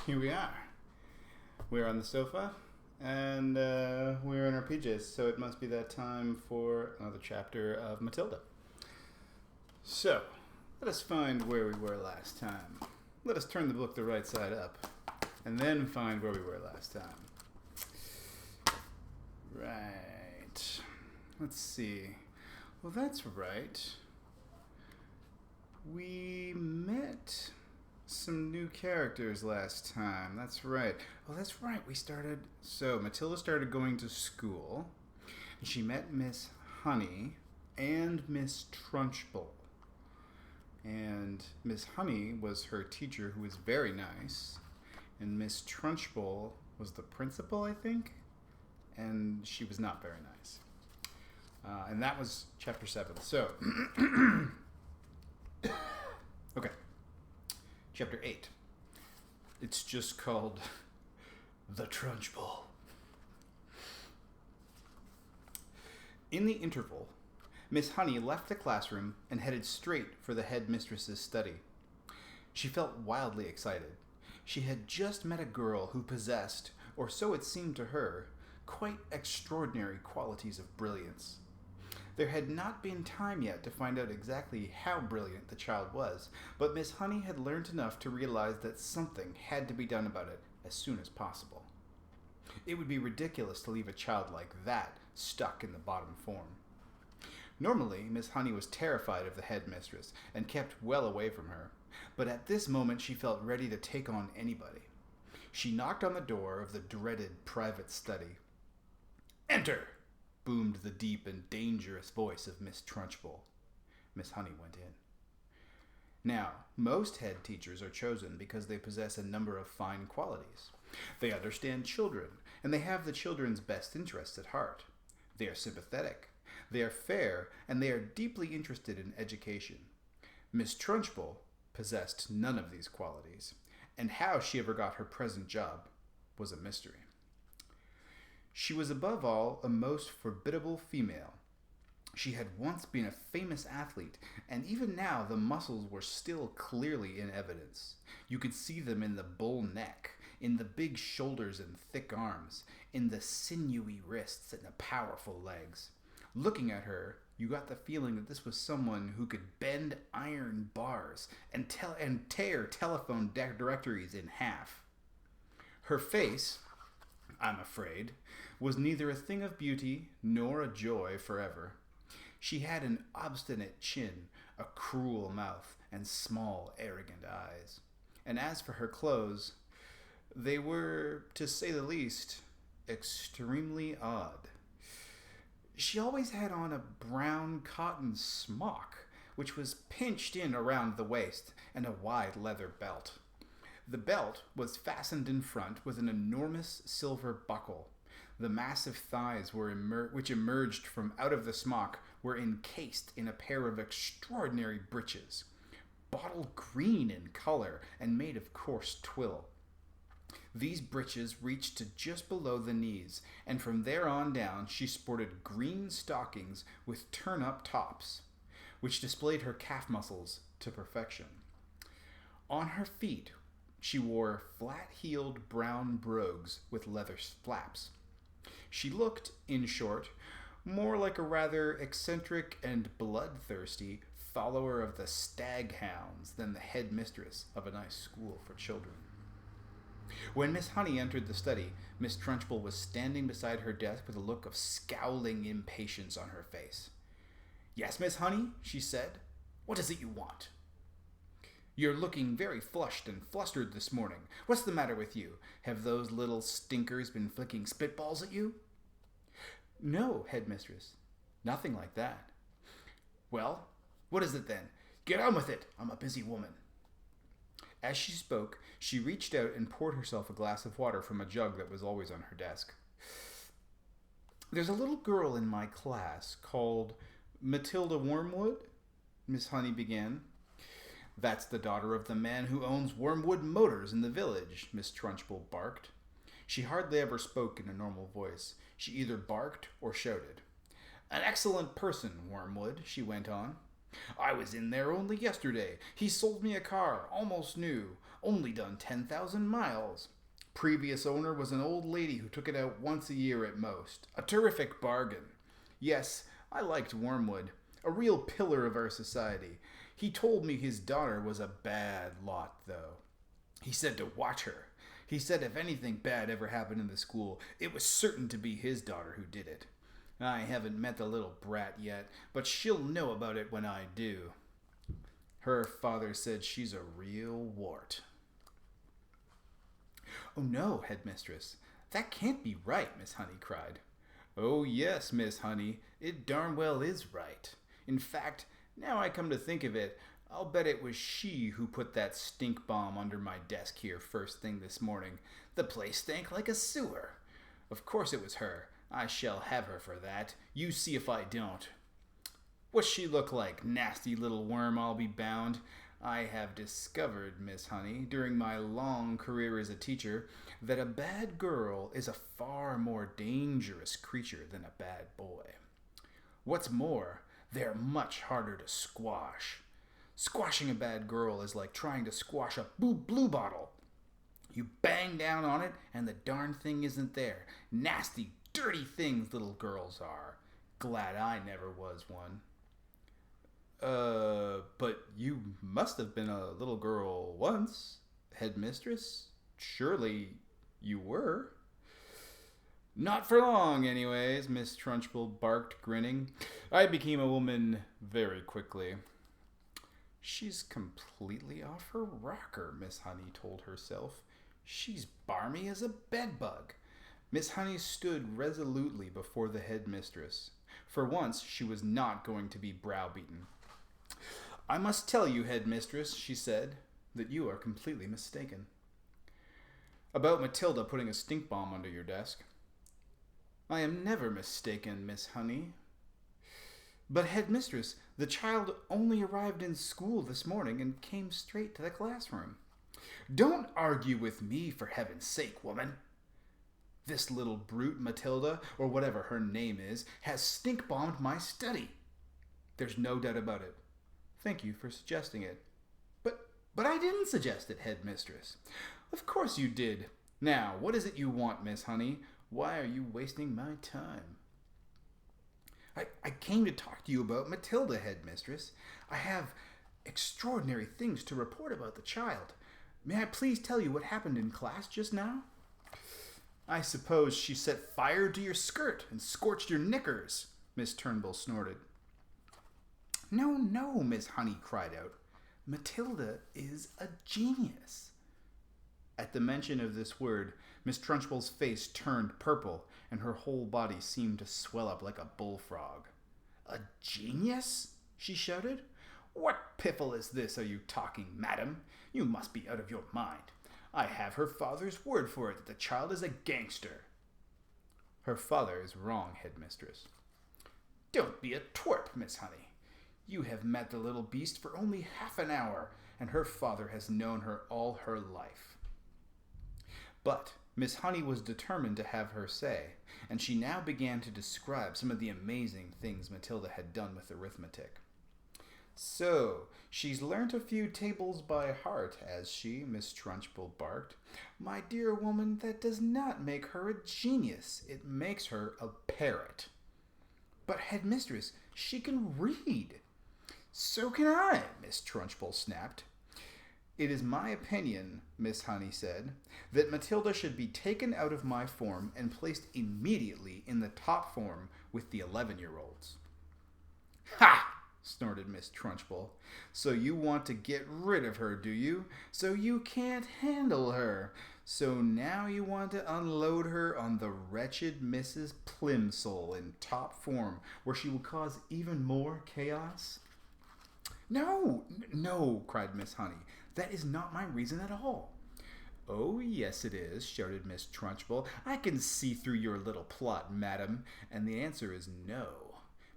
Here we are. We're on the sofa, and we're in our PJs, so it must be that time for another chapter of Matilda. So, let us find where we were last time. Let us turn the book the right side up, and then find where we were last time. Right. Let's see. Well, that's right. We met some new characters last time. That's right. Oh, that's right. So Matilda started going to school, and she met Miss Honey and Miss Trunchbull. And Miss Honey was her teacher, who was very nice, and Miss Trunchbull was the principal, I think, and she was not very nice. And that was chapter 7. So, okay. Chapter 8. It's just called The Trunchbull. In the interval, Miss Honey left the classroom and headed straight for the headmistress's study. She felt wildly excited. She had just met a girl who possessed, or so it seemed to her, quite extraordinary qualities of brilliance. There had not been time yet to find out exactly how brilliant the child was, but Miss Honey had learned enough to realize that something had to be done about it as soon as possible. It would be ridiculous to leave a child like that stuck in the bottom form. Normally, Miss Honey was terrified of the headmistress and kept well away from her, but at this moment she felt ready to take on anybody. She knocked on the door of the dreaded private study. "Enter!" boomed the deep and dangerous voice of Miss Trunchbull. Miss Honey went in. Now, most head teachers are chosen because they possess a number of fine qualities. They understand children, and they have the children's best interests at heart. They are sympathetic, they are fair, and they are deeply interested in education. Miss Trunchbull possessed none of these qualities, and how she ever got her present job was a mystery. She was above all a most formidable female. She had once been a famous athlete, and even now the muscles were still clearly in evidence. You could see them in the bull neck, in the big shoulders and thick arms, in the sinewy wrists and the powerful legs. Looking at her, you got the feeling that this was someone who could bend iron bars and tear telephone directories in half. Her face, I'm afraid, was neither a thing of beauty nor a joy forever. She had an obstinate chin, a cruel mouth, and small, arrogant eyes. And as for her clothes, they were, to say the least, extremely odd. She always had on a brown cotton smock, which was pinched in around the waist, and a wide leather belt. The belt was fastened in front with an enormous silver buckle. The massive thighs which emerged from out of the smock were encased in a pair of extraordinary breeches, bottle green in color and made of coarse twill. These breeches reached to just below the knees, and from there on down she sported green stockings with turn-up tops, which displayed her calf muscles to perfection. On her feet she wore flat-heeled brown brogues with leather flaps. She looked, in short, more like a rather eccentric and bloodthirsty follower of the staghounds than the headmistress of a nice school for children. When Miss Honey entered the study, Miss Trunchbull was standing beside her desk with a look of scowling impatience on her face. "Yes, Miss Honey," she said. "What is it you want?" "You're looking very flushed and flustered this morning. What's the matter with you? Have those little stinkers been flicking spitballs at you?" "No, headmistress. Nothing like that." "Well, what is it then? Get on with it. I'm a busy woman." As she spoke, she reached out and poured herself a glass of water from a jug that was always on her desk. "There's a little girl in my class called Matilda Wormwood," Miss Honey began. "That's the daughter of the man who owns Wormwood Motors in the village," Miss Trunchbull barked. She hardly ever spoke in a normal voice. She either barked or shouted. "An excellent person, Wormwood," she went on. I was in there only yesterday. He sold me a car, almost new, only done 10,000 miles. Previous owner was an old lady who took it out once a year at most. A terrific bargain. Yes, I liked Wormwood. A real pillar of our society. He told me his daughter was a bad lot, though. He said to watch her. He said if anything bad ever happened in the school, it was certain to be his daughter who did it. I haven't met the little brat yet, but she'll know about it when I do. Her father said she's a real wart. Oh no, headmistress. That can't be right, Miss Honey cried. Oh yes, Miss Honey, it darn well is right. In fact, now I come to think of it, I'll bet it was she who put that stink bomb under my desk here first thing this morning. The place stank like a sewer. Of course it was her. I shall have her for that. You see if I don't. What's she look like? Nasty little worm, I'll be bound. I have discovered, Miss Honey, during my long career as a teacher, that a bad girl is a far more dangerous creature than a bad boy. What's more, they're much harder to squash. Squashing a bad girl is like trying to squash a blue bottle. You bang down on it and the darn thing isn't there. Nasty, dirty things little girls are. Glad I never was one. But you must have been a little girl once, headmistress. Surely you were. Not for long, anyways, Miss Trunchbull barked, grinning. I became a woman very quickly. She's completely off her rocker, Miss Honey told herself. She's barmy as a bedbug. Miss Honey stood resolutely before the headmistress. For once, she was not going to be browbeaten. I must tell you, headmistress, she said, that you are completely mistaken. About Matilda putting a stink bomb under your desk. I am never mistaken, Miss Honey. But, headmistress, the child only arrived in school this morning and came straight to the classroom. Don't argue with me, for heaven's sake, woman. This little brute, Matilda, or whatever her name is, has stink-bombed my study. There's no doubt about it. Thank you for suggesting it. But I didn't suggest it, headmistress. Of course you did. Now, what is it you want, Miss Honey? Why are you wasting my time? I came to talk to you about Matilda, headmistress. I have extraordinary things to report about the child. May I please tell you what happened in class just now? I suppose she set fire to your skirt and scorched your knickers, Miss Turnbull snorted. No, Miss Honey cried out. Matilda is a genius. At the mention of this word, Miss Trunchbull's face turned purple, and her whole body seemed to swell up like a bullfrog. A genius? She shouted. What piffle is this are you talking, madam? You must be out of your mind. I have her father's word for it that the child is a gangster. Her father is wrong, headmistress. Don't be a twerp, Miss Honey. You have met the little beast for only half an hour, and her father has known her all her life. But Miss Honey was determined to have her say, and she now began to describe some of the amazing things Matilda had done with arithmetic. So, she's learnt a few tables by heart, has she? Miss Trunchbull barked. My dear woman, that does not make her a genius. It makes her a parrot. But, headmistress, she can read. So can I, Miss Trunchbull snapped. It is my opinion, Miss Honey said, that Matilda should be taken out of my form and placed immediately in the top form with the 11-year-olds. Ha! Snorted Miss Trunchbull. So you want to get rid of her, do you? So you can't handle her. So now you want to unload her on the wretched Mrs. Plimsoll in top form, where she will cause even more chaos? No, cried Miss Honey. That is not my reason at all. Oh, yes it is, shouted Miss Trunchbull. I can see through your little plot, madam, and the answer is no.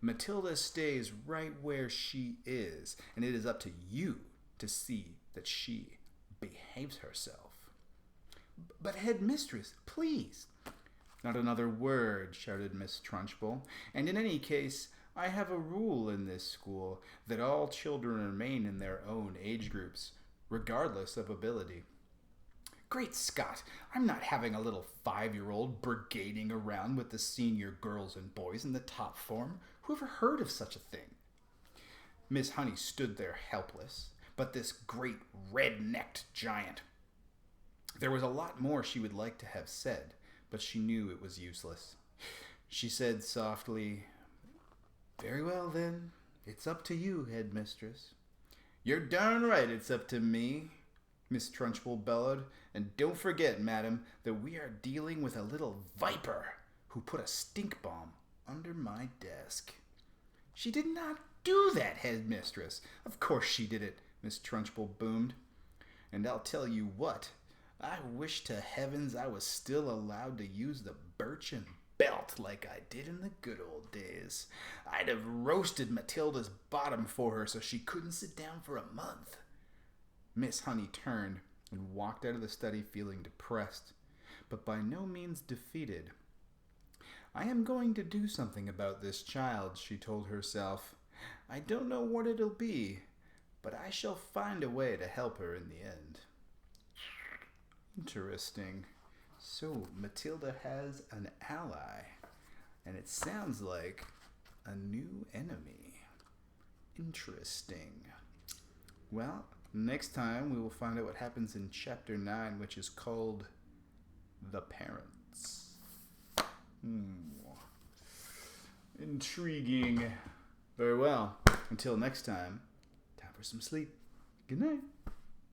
Matilda stays right where she is, and it is up to you to see that she behaves herself. But, headmistress, please. Not another word, shouted Miss Trunchbull, and in any case, I have a rule in this school that all children remain in their own age groups, regardless of ability. Great Scott, I'm not having a little 5-year-old brigading around with the senior girls and boys in the top form. Who ever heard of such a thing? Miss Honey stood there helpless, but this great red-necked giant. There was a lot more she would like to have said, but she knew it was useless. She said softly, "Very well, then. It's up to you, headmistress." "You're darn right it's up to me," Miss Trunchbull bellowed. "And don't forget, madam, that we are dealing with a little viper who put a stink bomb under my desk." "She did not do that, headmistress." "Of course she did it," Miss Trunchbull boomed. "And I'll tell you what, I wish to heavens I was still allowed to use the birchen belt like I did in the good old days. I'd have roasted Matilda's bottom for her so she couldn't sit down for a month." Miss Honey turned and walked out of the study feeling depressed, but by no means defeated. "I am going to do something about this child," she told herself. "I don't know what it'll be, but I shall find a way to help her in the end." Interesting. So Matilda has an ally, and it sounds like a new enemy. Interesting. Well, next time we will find out what happens in Chapter 9, which is called The Parents. Intriguing. Very well. Until next time, time for some sleep. Good night.